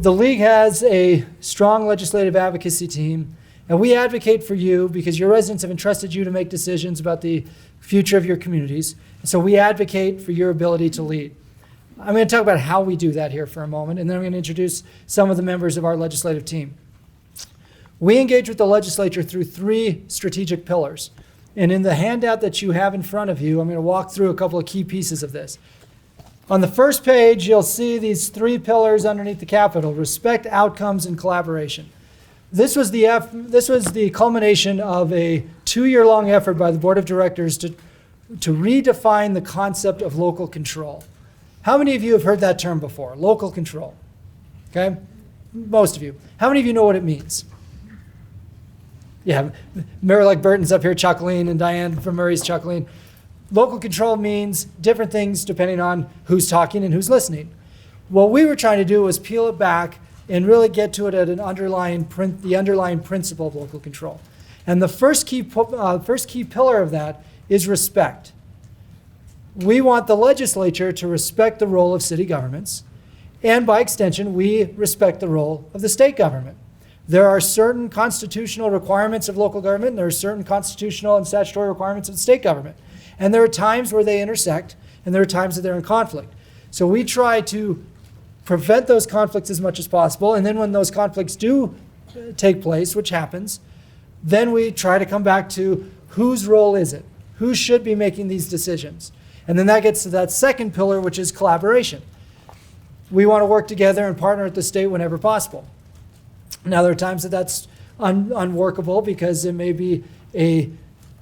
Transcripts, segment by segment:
The League has a strong legislative advocacy team, and we advocate for you because your residents have entrusted you to make decisions about the future of your communities. And so we advocate for your ability to lead. I'm going to talk about how we do that here for a moment, and then I'm going to introduce some of the members of our legislative team. We engage with the legislature through 3 strategic pillars. And in the handout that you have in front of you, I'm going to walk through a couple of key pieces of this. On the first page, you'll see these 3 pillars underneath the Capitol: respect, outcomes, and collaboration. This was the culmination of a 2-year-long effort by the Board of Directors to redefine the concept of local control. How many of you have heard that term before? Local control. Okay? Most of you. How many of you know what it means? Yeah, Mary Burton's up here chuckling, and Diane from Murray's chuckling. Local control means different things depending on who's talking and who's listening. What we were trying to do was peel it back and really get to it at the underlying principle of local control. And the first key pillar of that is respect. We want the legislature to respect the role of city governments, and by extension, we respect the role of the state government. There are certain constitutional requirements of local government, and there are certain constitutional and statutory requirements of the state government. And there are times where they intersect, and there are times that they're in conflict. So we try to prevent those conflicts as much as possible, and then when those conflicts do take place, which happens, then we try to come back to whose role is it? Who should be making these decisions? And then that gets to that second pillar, which is collaboration. We want to work together and partner at the state whenever possible. Now, there are times that that's unworkable because it may be a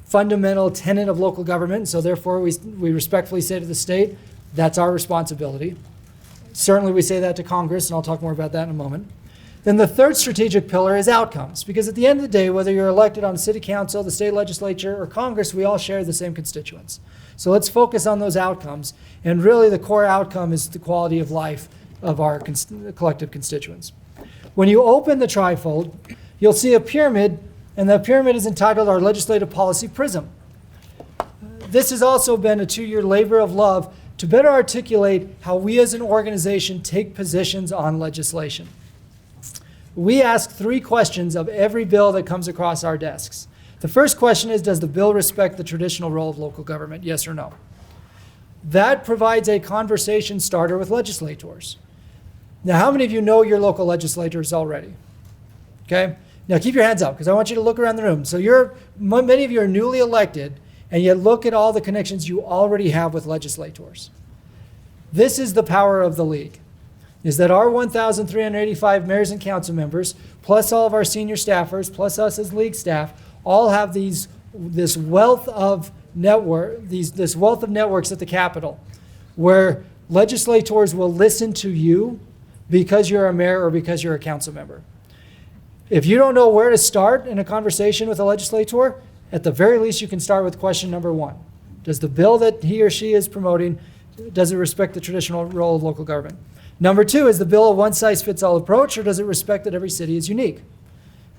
fundamental tenet of local government, so therefore we respectfully say to the state, that's our responsibility. Certainly we say that to Congress, and I'll talk more about that in a moment. Then the third strategic pillar is outcomes, because at the end of the day, whether you're elected on city council, the state legislature, or Congress, we all share the same constituents. So let's focus on those outcomes, and really the core outcome is the quality of life of our collective constituents. When you open the trifold, you'll see a pyramid, and that pyramid is entitled our Legislative Policy Prism. This has also been a 2-year labor of love to better articulate how we as an organization take positions on legislation. We ask 3 questions of every bill that comes across our desks. The first question is, does the bill respect the traditional role of local government, yes or no? That provides a conversation starter with legislators. Now, how many of you know your local legislators already? Okay? Now, keep your hands up, because I want you to look around the room. So many of you are newly elected, and yet look at all the connections you already have with legislators. This is the power of the League, is that our 1,385 mayors and council members, plus all of our senior staffers, plus us as League staff, all have this wealth of networks at the Capitol, where legislators will listen to you because you're a mayor or because you're a council member. If you don't know where to start in a conversation with a legislator, at the very least you can start with question number 1. Does the bill that he or she is promoting, does it respect the traditional role of local government? Number 2, is the bill a one-size-fits-all approach, or does it respect that every city is unique?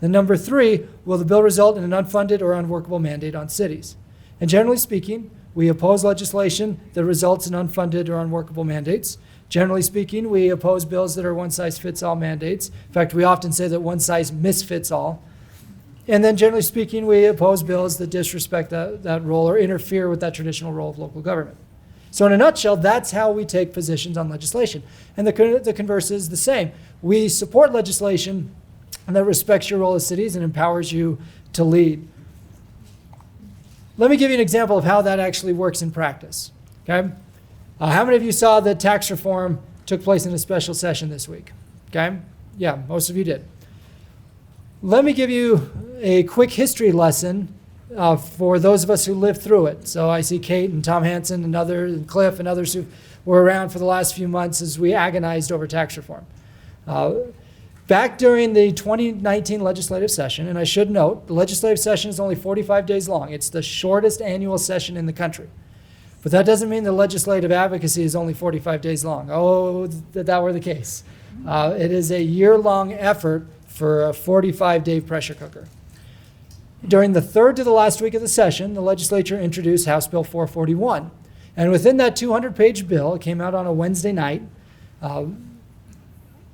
And number 3, will the bill result in an unfunded or unworkable mandate on cities? And generally speaking, we oppose legislation that results in unfunded or unworkable mandates. Generally speaking, we oppose bills that are one-size-fits-all mandates. In fact, we often say that one size misfits all. And then generally speaking, we oppose bills that disrespect that role or interfere with that traditional role of local government. So in a nutshell, that's how we take positions on legislation. And the converse is the same. We support legislation that respects your role as cities and empowers you to lead. Let me give you an example of how that actually works in practice. Okay? How many of you saw that tax reform took place in a special session this week? Okay? Yeah, most of you did. Let me give you a quick history lesson for those of us who lived through it. So I see Kate and Tom Hansen and Cliff and others who were around for the last few months as we agonized over tax reform. Back during the 2019 legislative session, and I should note, the legislative session is only 45 days long. It's the shortest annual session in the country. But that doesn't mean the legislative advocacy is only 45 days long. Oh, that were the case. It is a year-long effort for a 45-day pressure cooker. During the third to the last week of the session, the legislature introduced House Bill 441. And within that 200-page bill, it came out on a Wednesday night,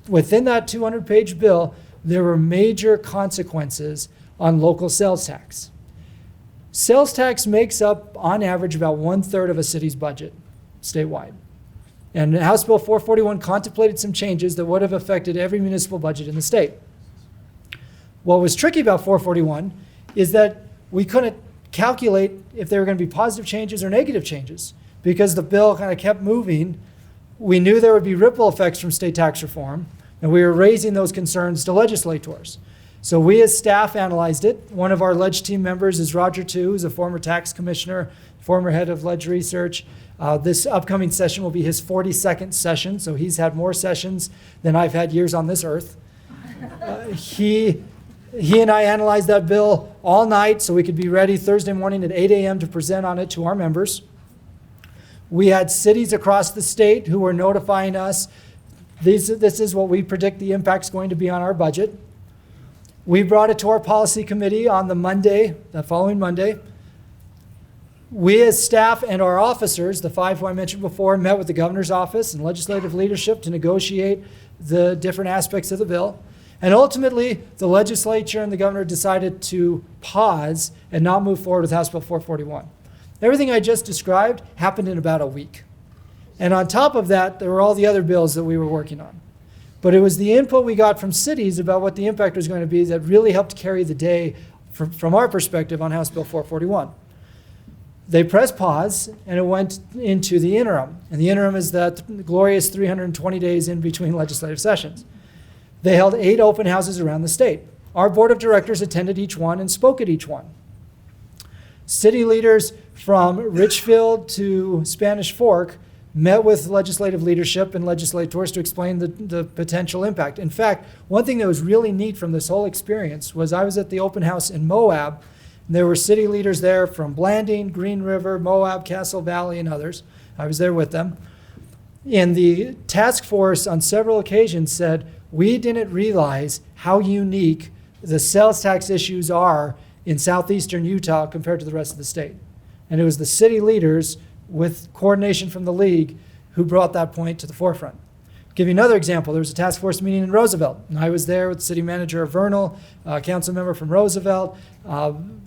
within that 200-page bill, there were major consequences on local sales tax. Sales tax makes up, on average, about 1/3 of a city's budget statewide. And House Bill 441 contemplated some changes that would have affected every municipal budget in the state. What was tricky about 441 is that we couldn't calculate if there were going to be positive changes or negative changes because the bill kind of kept moving. We knew there would be ripple effects from state tax reform, and we were raising those concerns to legislators. So we as staff analyzed it. One of our ledge team members is Roger Tu, who's a former tax commissioner, former head of ledge research. This upcoming session will be his 42nd session, so he's had more sessions than I've had years on this earth. He and I analyzed that bill all night so we could be ready Thursday morning at 8 a.m. to present on it to our members. We had cities across the state who were notifying us, this is what we predict the impact's going to be on our budget. We brought it to our policy committee on the following Monday. We as staff and our officers, the 5 who I mentioned before, met with the governor's office and legislative leadership to negotiate the different aspects of the bill. And ultimately, the legislature and the governor decided to pause and not move forward with House Bill 441. Everything I just described happened in about a week. And on top of that, there were all the other bills that we were working on. But it was the input we got from cities about what the impact was going to be that really helped carry the day from our perspective on House Bill 441. They pressed pause, and it went into the interim. And the interim is that glorious 320 days in between legislative sessions. They held 8 open houses around the state. Our board of directors attended each one and spoke at each one. City leaders from Richfield to Spanish Fork met with legislative leadership and legislators to explain the potential impact. In fact, one thing that was really neat from this whole experience was I was at the open house in Moab, and there were city leaders there from Blanding, Green River, Moab, Castle Valley, and others. I was there with them. And the task force on several occasions said, we didn't realize how unique the sales tax issues are in southeastern Utah compared to the rest of the state. And it was the city leaders, with coordination from the league, who brought that point to the forefront. I'll give you another example. There was a task force meeting in Roosevelt, and I was there with the city manager of Vernal, a council member from Roosevelt.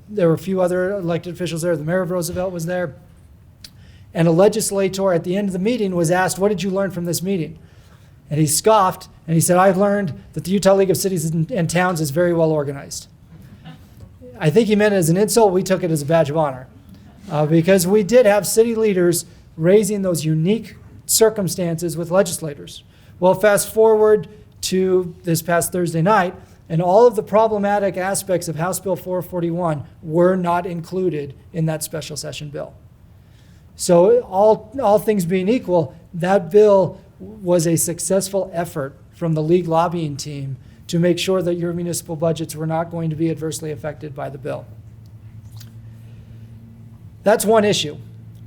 There were a few other elected officials there. The mayor of Roosevelt was there. And a legislator at the end of the meeting was asked, what did you learn from this meeting? And he scoffed, and he said, I've learned that the Utah League of Cities and Towns is very well organized. I think he meant it as an insult. We took it as a badge of honor. Because we did have city leaders raising those unique circumstances with legislators. Well, fast forward to this past Thursday night, and all of the problematic aspects of House Bill 441 were not included in that special session bill. So all things being equal, that bill was a successful effort from the league lobbying team to make sure that your municipal budgets were not going to be adversely affected by the bill. That's one issue.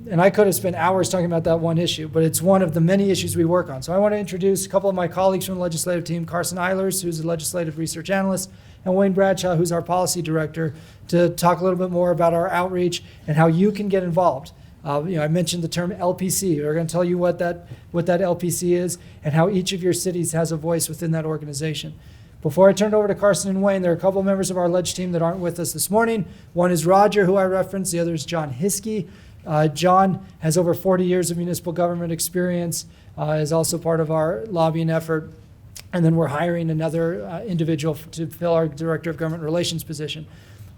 And I could have spent hours talking about that one issue, but it's one of the many issues we work on. So I want to introduce a couple of my colleagues from the legislative team, Carson Eilers, who's a legislative research analyst, and Wayne Bradshaw, who's our policy director, to talk a little bit more about our outreach and how you can get involved. I mentioned the term LPC. We're going to tell you what that LPC is and how each of your cities has a voice within that organization. Before I turn it over to Carson and Wayne, there are a couple of members of our ledge team that aren't with us this morning. One is Roger, who I referenced. The other is John Hiskey. John has over 40 years of municipal government experience, is also part of our lobbying effort. And then we're hiring another individual to fill our Director of Government Relations position.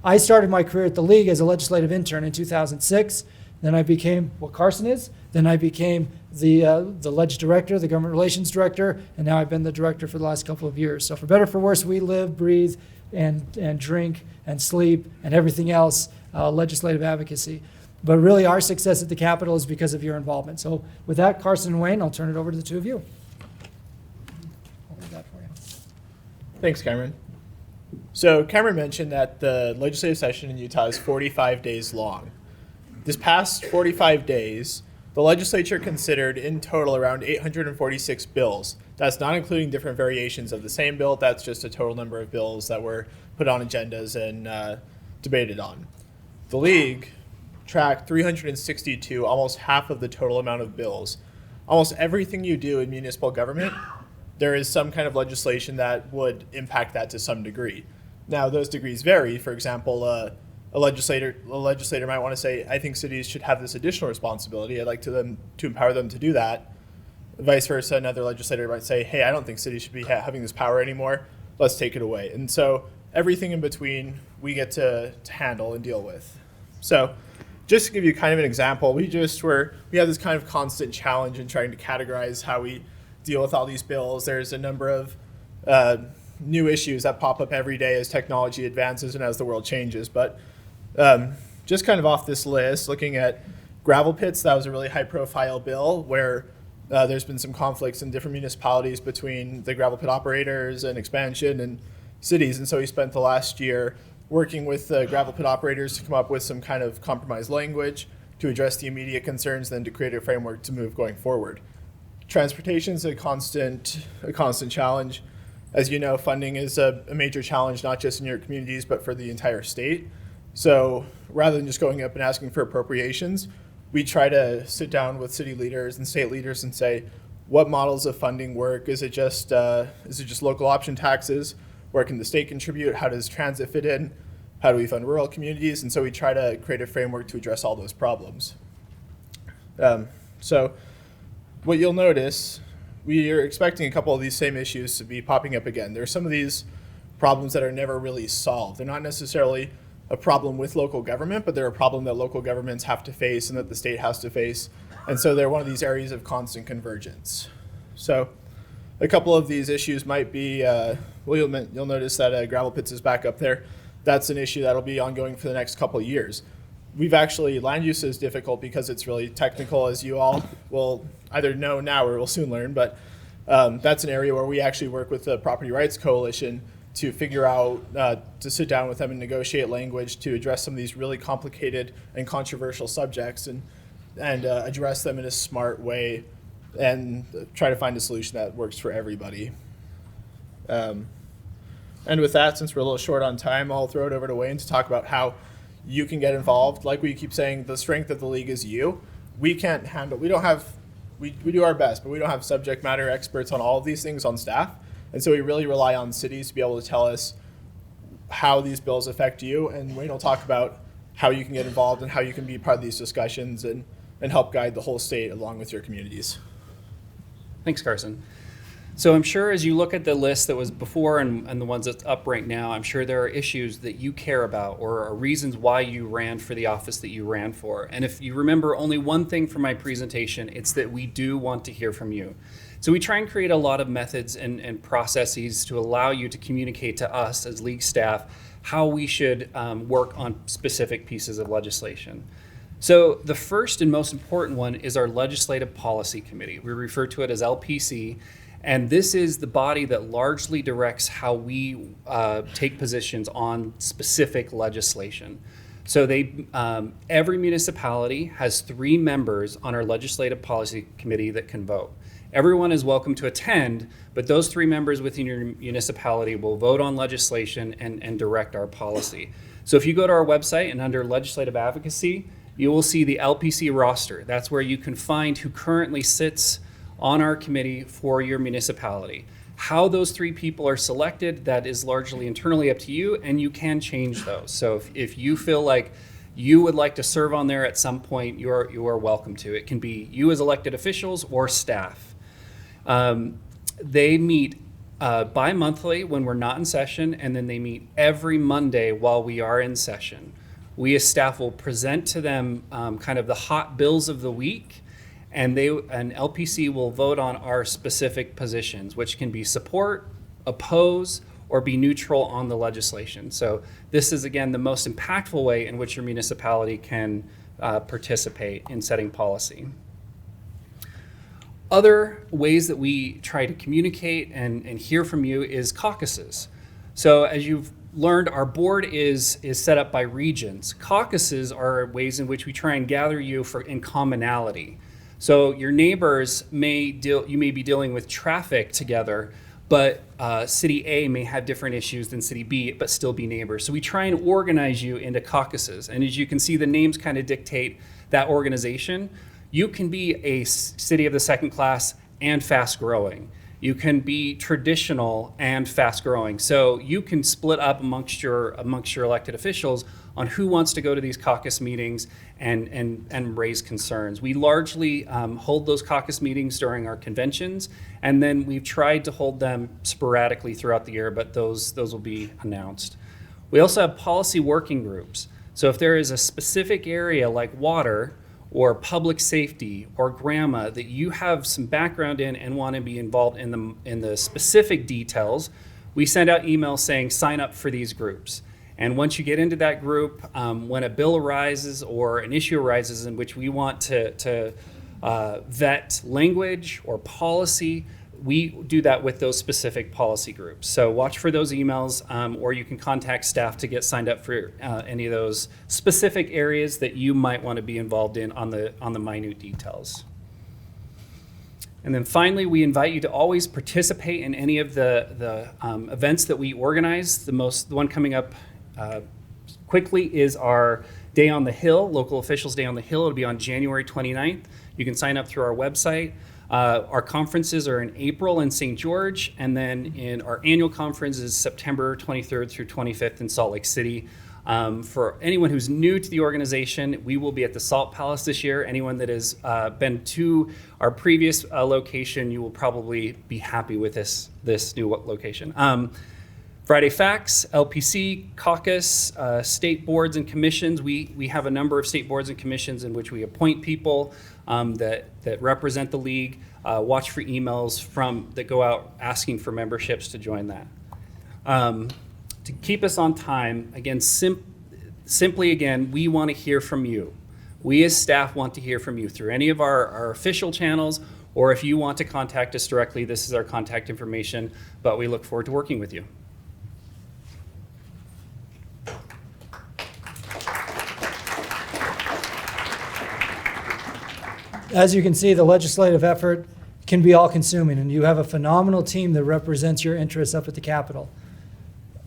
I started my career at the League as a legislative intern in 2006. Then I became what Carson is. Then I became the Ledge Director, the Government Relations Director, and now I've been the Director for the last couple of years. So for better or for worse, we live, breathe, and drink, and sleep, and everything else, legislative advocacy. But really our success at the Capitol is because of your involvement. So with that, Carson and Wayne, I'll turn it over to the two of you. I'll leave that for you. Thanks, Cameron. So Cameron mentioned that the legislative session in Utah is 45 days long. This past 45 days, the legislature considered in total around 846 bills. That's not including different variations of the same bill. That's just a total number of bills that were put on agendas and debated on. The League tracked 362, almost half of the total amount of bills. Almost everything you do in municipal government there is some kind of legislation that would impact that to some degree. Now, those degrees vary. For example, a legislator might want to say, I think cities should have this additional responsibility. I'd like to empower them to do that. Vice versa, another legislator might say, hey, I don't think cities should be having this power anymore. Let's take it away. And so everything in between we get to handle and deal with. So just to give you kind of an example, we have this kind of constant challenge in trying to categorize how we deal with all these bills. There's a number of new issues that pop up every day as technology advances and as the world changes. But just kind of off this list, looking at gravel pits, that was a really high profile bill where there's been some conflicts in different municipalities between the gravel pit operators and expansion and cities. And so we spent the last year working with the gravel pit operators to come up with some kind of compromise language to address the immediate concerns, then to create a framework to move going forward. Transportation is a constant challenge. As you know, funding is a major challenge, not just in your communities, but for the entire state. So rather than just going up and asking for appropriations, we try to sit down with city leaders and state leaders and say, what models of funding work? Is it just local option taxes? Where can the state contribute? How does transit fit in? How do we fund rural communities? And so we try to create a framework to address all those problems. So what you'll notice, we are expecting a couple of these same issues to be popping up again. There are some of these problems that are never really solved. They're not necessarily a problem with local government, but they're a problem that local governments have to face and that the state has to face. And so they're one of these areas of constant convergence. So a couple of these issues might be, you'll notice that gravel pits is back up there. That's an issue that'll be ongoing for the next couple of years. Land use is difficult because it's really technical, as you all will either know now or will soon learn, but that's an area where we actually work with the Property Rights Coalition to figure out, to sit down with them and negotiate language to address some of these really complicated and controversial subjects and address them in a smart way and try to find a solution that works for everybody. And with that, since we're a little short on time, I'll throw it over to Wayne to talk about how you can get involved. Like we keep saying, the strength of the league is you. We do our best, but we don't have subject matter experts on all of these things on staff. And so we really rely on cities to be able to tell us how these bills affect you. And Wayne will talk about how you can get involved and how you can be part of these discussions and help guide the whole state along with your communities. Thanks, Carson. So I'm sure as you look at the list that was before and the ones that's up right now, I'm sure there are issues that you care about or are reasons why you ran for the office that you ran for. And if you remember only one thing from my presentation, it's that we do want to hear from you. So we try and create a lot of methods and processes to allow you to communicate to us as league staff how we should work on specific pieces of legislation. So the first and most important one is our Legislative Policy Committee. We refer to it as LPC. And this is the body that largely directs how we take positions on specific legislation. So every municipality has 3 members on our Legislative Policy Committee that can vote. Everyone is welcome to attend, but those 3 members within your municipality will vote on legislation and direct our policy. So if you go to our website and under Legislative Advocacy, you will see the LPC roster. That's where you can find who currently sits on our committee for your municipality. How those 3 people are selected, that is largely internally up to you, and you can change those. So if you feel like you would like to serve on there at some point, you are welcome to. It can be you as elected officials or staff. They meet bi-monthly when we're not in session, and then they meet every Monday while we are in session. We as staff will present to them kind of the hot bills of the week, and LPC will vote on our specific positions, which can be support, oppose, or be neutral on the legislation. So this is, again, the most impactful way in which your municipality can participate in setting policy. Other ways that we try to communicate and hear from you is caucuses. So as you've learned, our board is set up by regions. Caucuses are ways in which we try and gather you in commonality. So your neighbors you may be dealing with traffic together, but City A may have different issues than City B, but still be neighbors. So we try and organize you into caucuses. And as you can see, the names kind of dictate that organization. You can be a city of the second class and fast growing. You can be traditional and fast growing. So you can split up amongst your elected officials on who wants to go to these caucus meetings and raise concerns. We largely hold those caucus meetings during our conventions, and then we've tried to hold them sporadically throughout the year, but those will be announced. We also have policy working groups. So if there is a specific area like water or public safety or grandma that you have some background in and want to be involved in the specific details, we send out emails saying sign up for these groups. And once you get into that group, when a bill arises or an issue arises in which we want to vet language or policy, we do that with those specific policy groups. So watch for those emails, or you can contact staff to get signed up for any of those specific areas that you might want to be involved in on the minute details. And then finally, we invite you to always participate in any of the events that we organize. The one coming up quickly is our Day on the Hill, Local Officials Day on the Hill. It'll be on January 29th. You can sign up through our website. Our conferences are in April in St. George, and then our annual conference is September 23rd through 25th in Salt Lake City. For anyone who's new to the organization, we will be at the Salt Palace this year. Anyone that has been to our previous location, you will probably be happy with this new location. Friday Facts, LPC, Caucus, state boards and commissions. We have a number of state boards and commissions in which we appoint people that represent the league. Watch for emails that go out asking for memberships to join that. To keep us on time, again, simply again, we want to hear from you. We as staff want to hear from you through any of our official channels, or if you want to contact us directly, this is our contact information, but we look forward to working with you. As you can see, the legislative effort can be all-consuming, and you have a phenomenal team that represents your interests up at the Capitol.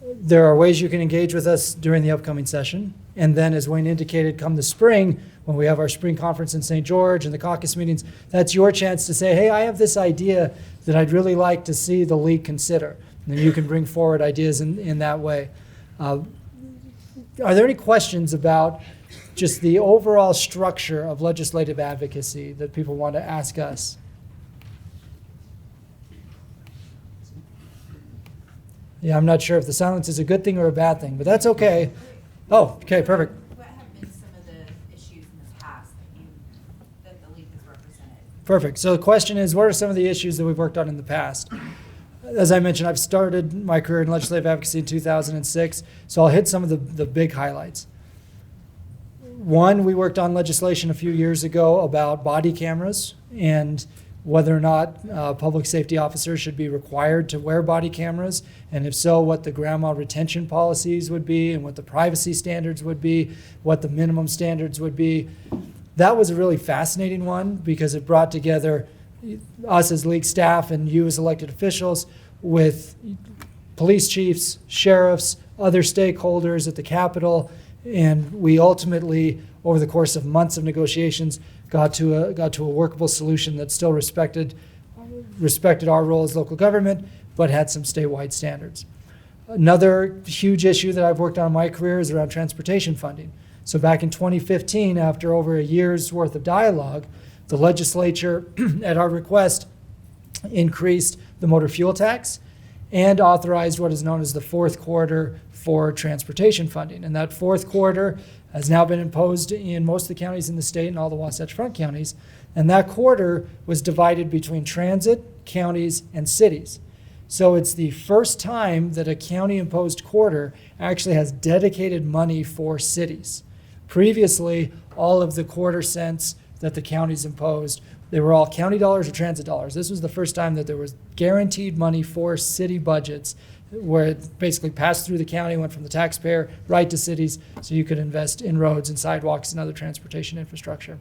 There are ways you can engage with us during the upcoming session, and then, as Wayne indicated, come the spring, when we have our spring conference in St. George and the caucus meetings, that's your chance to say, hey, I have this idea that I'd really like to see the league consider. And you can bring forward ideas in that way. Are there any questions about just the overall structure of legislative advocacy that people want to ask us? Yeah, I'm not sure if the silence is a good thing or a bad thing, but that's okay. Oh, okay, perfect. What have been some of the issues in the past that the league has represented? Perfect. So the question is, what are some of the issues that we've worked on in the past? As I mentioned, I've started my career in legislative advocacy in 2006, so I'll hit some of the big highlights. One, we worked on legislation a few years ago about body cameras and whether or not public safety officers should be required to wear body cameras, and if so, what the grandma retention policies would be and what the privacy standards would be, what the minimum standards would be. That was a really fascinating one because it brought together us as league staff and you as elected officials with police chiefs, sheriffs, other stakeholders at the Capitol, and we ultimately, over the course of months of negotiations, got to a workable solution that still respected our role as local government, but had some statewide standards. Another huge issue that I've worked on in my career is around transportation funding. So back in 2015, after over a year's worth of dialogue, the legislature, at our request, increased the motor fuel tax and authorized what is known as the fourth quarter for transportation funding. And that fourth quarter has now been imposed in most of the counties in the state and all the Wasatch Front counties. And that quarter was divided between transit, counties, and cities. So it's the first time that a county-imposed quarter actually has dedicated money for cities. Previously, all of the quarter cents that the counties imposed, they were all county dollars or transit dollars. This was the first time that there was guaranteed money for city budgets, where it basically passed through the county, went from the taxpayer right to cities, so you could invest in roads and sidewalks and other transportation infrastructure.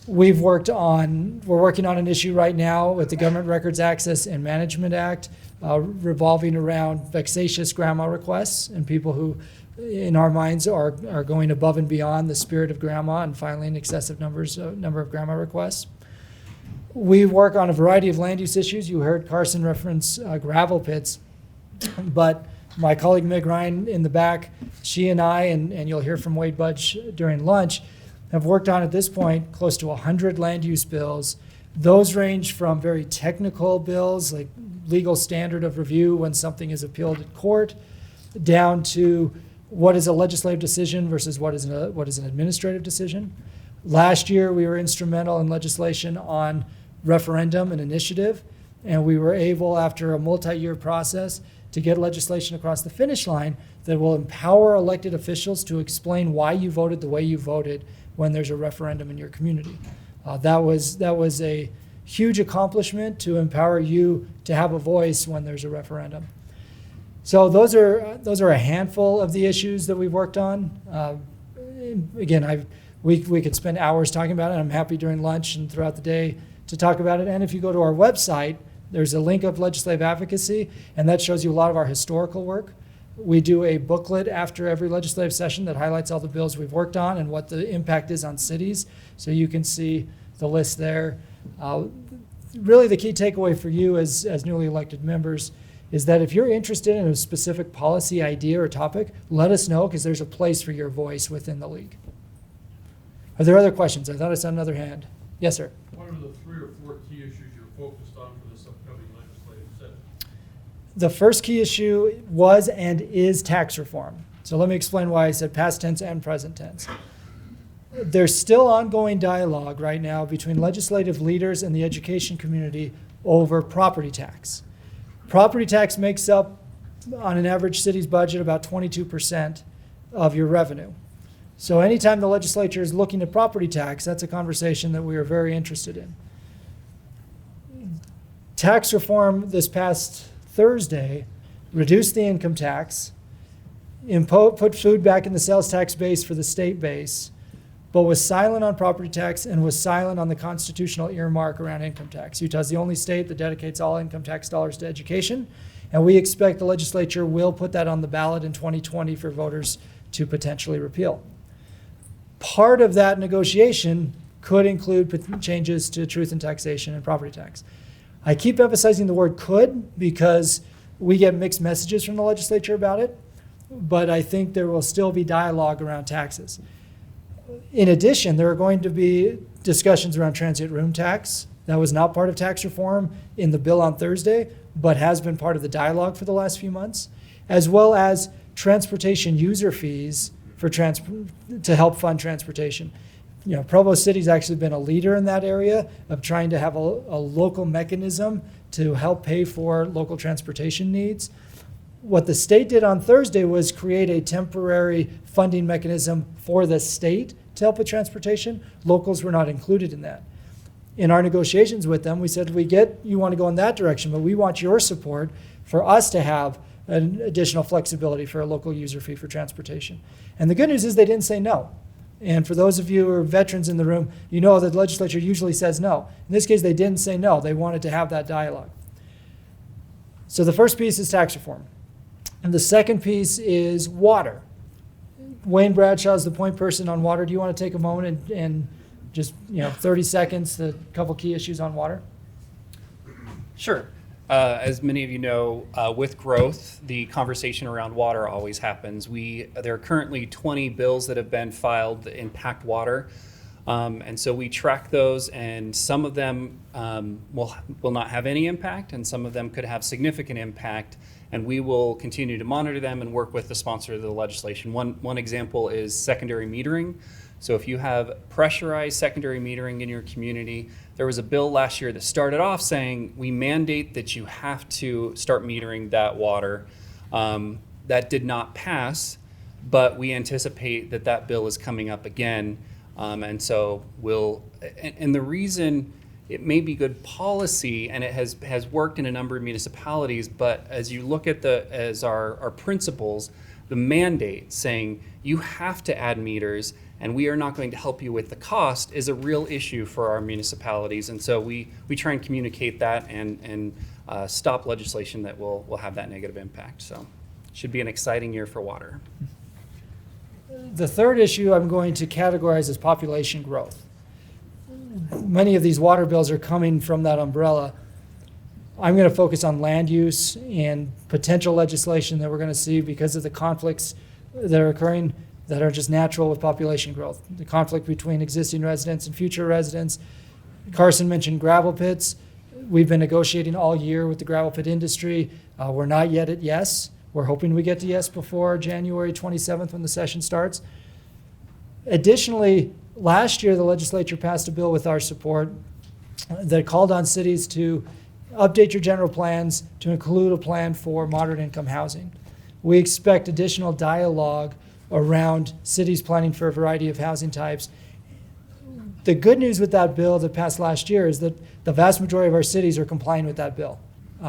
We're working on an issue right now with the Government Records Access and Management Act, revolving around vexatious grandma requests and people who, in our minds, are going above and beyond the spirit of grandma and filing excessive number of grandma requests. We work on a variety of land use issues. You heard Carson reference gravel pits, but my colleague Meg Ryan in the back, she and I, and you'll hear from Wade Budge during lunch, have worked on at this point close to 100 land use bills. Those range from very technical bills like legal standard of review when something is appealed at court, down to what is a legislative decision versus what is an administrative decision. Last year, we were instrumental in legislation on referendum and initiative, and we were able, after a multi-year process, to get legislation across the finish line that will empower elected officials to explain why you voted the way you voted when there's a referendum in your community. That was a huge accomplishment to empower you to have a voice when there's a referendum. So those are a handful of the issues that we've worked on. Again, we could spend hours talking about it. I'm happy during lunch and throughout the day to talk about it. And if you go to our website, there's a link of legislative advocacy, and that shows you a lot of our historical work. We do a booklet after every legislative session that highlights all the bills we've worked on and what the impact is on cities. So you can see the list there. Really the key takeaway for you as newly elected members is that if you're interested in a specific policy idea or topic, let us know, because there's a place for your voice within the league. Are there other questions? I thought I saw another hand. Yes, sir. What are the 3 or 4 key issues you're focused on for this upcoming legislative session? The first key issue was and is tax reform. So let me explain why I said past tense and present tense. There's still ongoing dialogue right now between legislative leaders and the education community over property tax. Property tax makes up, on an average city's budget, about 22% of your revenue. So anytime the legislature is looking at property tax, that's a conversation that we are very interested in. Tax reform this past Thursday reduced the income tax, put food back in the sales tax base for the state base, but was silent on property tax and was silent on the constitutional earmark around income tax. Utah's the only state that dedicates all income tax dollars to education, and we expect the legislature will put that on the ballot in 2020 for voters to potentially repeal. Part of that negotiation could include changes to truth in taxation and property tax. I keep emphasizing the word could because we get mixed messages from the legislature about it, but I think there will still be dialogue around taxes. In addition, there are going to be discussions around transient room tax. That was not part of tax reform in the bill on Thursday, but has been part of the dialogue for the last few months, as well as transportation user fees to help fund transportation. You know, Provo City's actually been a leader in that area of trying to have a local mechanism to help pay for local transportation needs. What the state did on Thursday was create a temporary funding mechanism for the state to help with transportation. Locals were not included in that. In our negotiations with them, we said, we get you want to go in that direction, but we want your support for us to have an additional flexibility for a local user fee for transportation. And the good news is they didn't say no. And for those of you who are veterans in the room, you know that the legislature usually says no. In this case, they didn't say no. They wanted to have that dialogue. So the first piece is tax reform. And the second piece is water. Wayne Bradshaw is the point person on water. Do you want to take a moment and just 30 seconds, a couple key issues on water? Sure. As many of you know, with growth, the conversation around water always happens. There are currently 20 bills that have been filed that impact water. And so we track those, and some of them will not have any impact, and some of them could have significant impact. And we will continue to monitor them and work with the sponsor of the legislation. One example is secondary metering. So if you have pressurized secondary metering in your community, there was a bill last year that started off saying we mandate that you have to start metering that water. That did not pass, but we anticipate that bill is coming up again. And so and the reason it may be good policy, and it has worked in a number of municipalities, but as you look at our principles, the mandate saying you have to add meters and we are not going to help you with the cost is a real issue for our municipalities. And so we try and communicate that and stop legislation that will have that negative impact. So it should be an exciting year for water. The third issue I'm going to categorize as population growth. many of these water bills are coming from that umbrella. I'm going to focus on land use and potential legislation that we're going to see because of the conflicts that are occurring that are just natural with population growth. The conflict between existing residents and future residents. Carson mentioned gravel pits. We've been negotiating all year with the gravel pit industry. We're not yet at yes. We're hoping we get to yes before January 27th when the session starts. Additionally, last year the legislature passed a bill with our support that called on cities to update your general plans to include a plan for moderate income housing. We expect additional dialogue around cities planning for a variety of housing types. The good news with that bill that passed last year is that the vast majority of our cities are complying with that bill.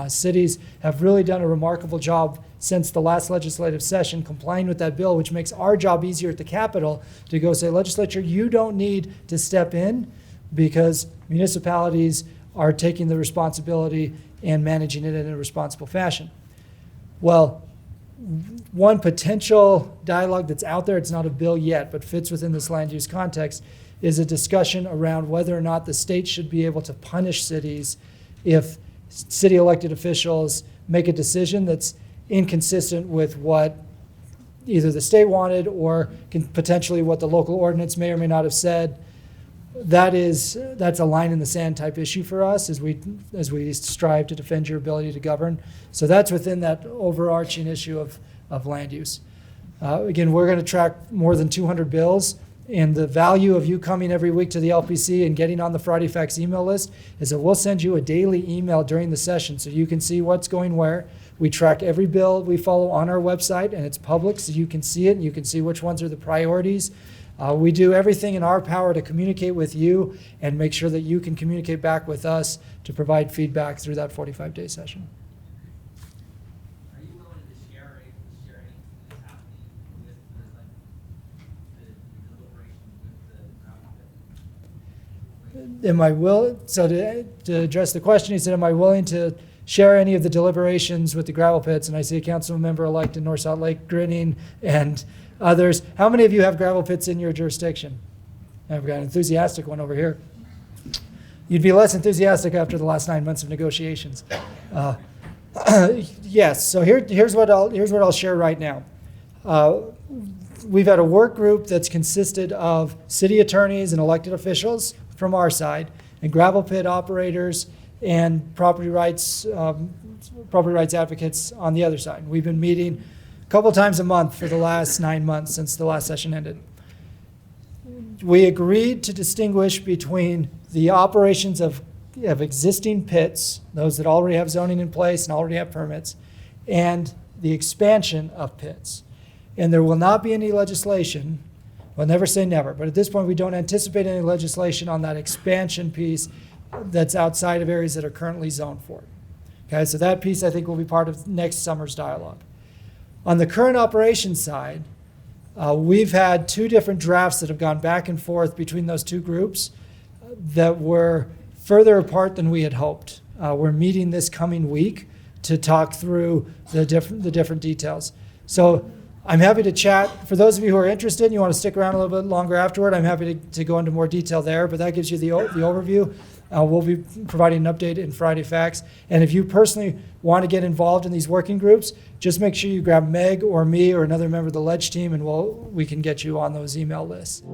Cities have really done a remarkable job since the last legislative session complying with that bill, which makes our job easier at the Capitol to go say, legislature, you don't need to step in because municipalities are taking the responsibility and managing it in a responsible fashion. Well, one potential dialogue that's out there, it's not a bill yet, but fits within this land use context, is a discussion around whether or not the state should be able to punish cities if city elected officials make a decision that's inconsistent with what either the state wanted or potentially what the local ordinance may or may not have said. That's a line in the sand type issue for us as we strive to defend your ability to govern. So that's within that overarching issue of land use. Again, we're going to track more than 200 bills, and the value of you coming every week to the LPC and getting on the Friday Facts email list is that we'll send you a daily email during the session so you can see what's going where. We track every bill we follow on our website, and it's public so you can see it and you can see which ones are the priorities. We do everything in our power to communicate with you and make sure that you can communicate back with us to provide feedback through that 45-day session. Are you willing to share anything that's happening with the deliberations with the gravel pit? So to address the question, he said, am I willing to share any of the deliberations with the gravel pits? And I see a council member-elect in North Salt Lake grinning and others. How many of you have gravel pits in your jurisdiction? I've got an enthusiastic one over here. You'd be less enthusiastic after the last 9 months of negotiations. Yes, so here's what I'll share right now. We've had a work group that's consisted of city attorneys and elected officials from our side, and gravel pit operators and property rights advocates on the other side. We've been meeting a couple times a month for the last 9 months since the last session ended. We agreed to distinguish between the operations of existing pits, those that already have zoning in place and already have permits, and the expansion of pits. And there will not be any legislation, we'll never say never, but at this point we don't anticipate any legislation on that expansion piece that's outside of areas that are currently zoned for. Okay, so that piece I think will be part of next summer's dialogue. On the current operations side, we've had two different drafts that have gone back and forth between those two groups that were further apart than we had hoped. We're meeting this coming week to talk through the different details. So I'm happy to chat. For those of you who are interested and you want to stick around a little bit longer afterward, I'm happy to go into more detail there, but that gives you the overview. We'll be providing an update in Friday Facts. And if you personally want to get involved in these working groups, just make sure you grab Meg or me or another member of the Ledge team, and we can get you on those email lists.